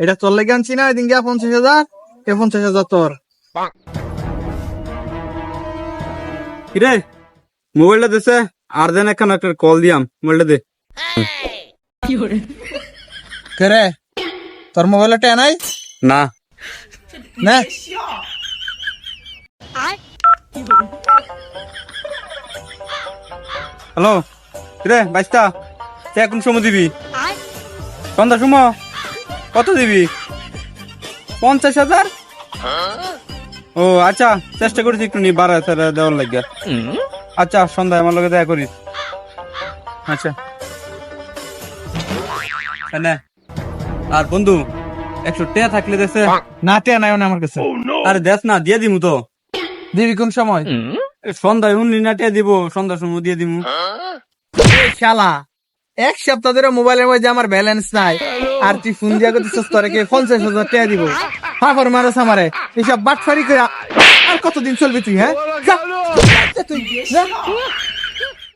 এটা তোর লেগে আনছি না, এদিন গিয়া 50,000, এ 50,000 তোর। কিরে মোবাইলটা দিছে, আর দেন এখন একটা কল দিয়াম, মোবাইলটা দে। কে রে, তোর মোবাইলে টেয়া নাই? না না হ্যালো, কিরে বাইশটা কোন সময় দিবি? সন্ধ্যার সময়? কত দিবি? 50,000? ও আচ্ছা, চেষ্টা করিস একটু নি বাড়া দেওয়ার লাগিয়া। আচ্ছা সন্ধ্যায় আমার লগে দেখা করিস। আচ্ছা নে। আর বন্ধু 100 টাকা থাকলে দেশে। না, টেয়া নাই আমার কাছে। আরে দেশ না, দিয়ে দিমু তো। দিবি কোন সময়? সন্ধ্যায় উনলি না টেয়া দিব, সন্ধ্যার সময় দিয়ে দিমু। এই শালা, 1 সপ্তাহ ধরে মোবাইলের মধ্যে আমার ব্যালেন্স নাই, আর তুই ফোন দিয়া করতেছিস তোরে কে 50,000 টাকা দিব? ফাফর মারস আমারে, এইসব বাটফারি করে আর কতদিন চলবি তুই? হ্যাঁ যা, তুই যা।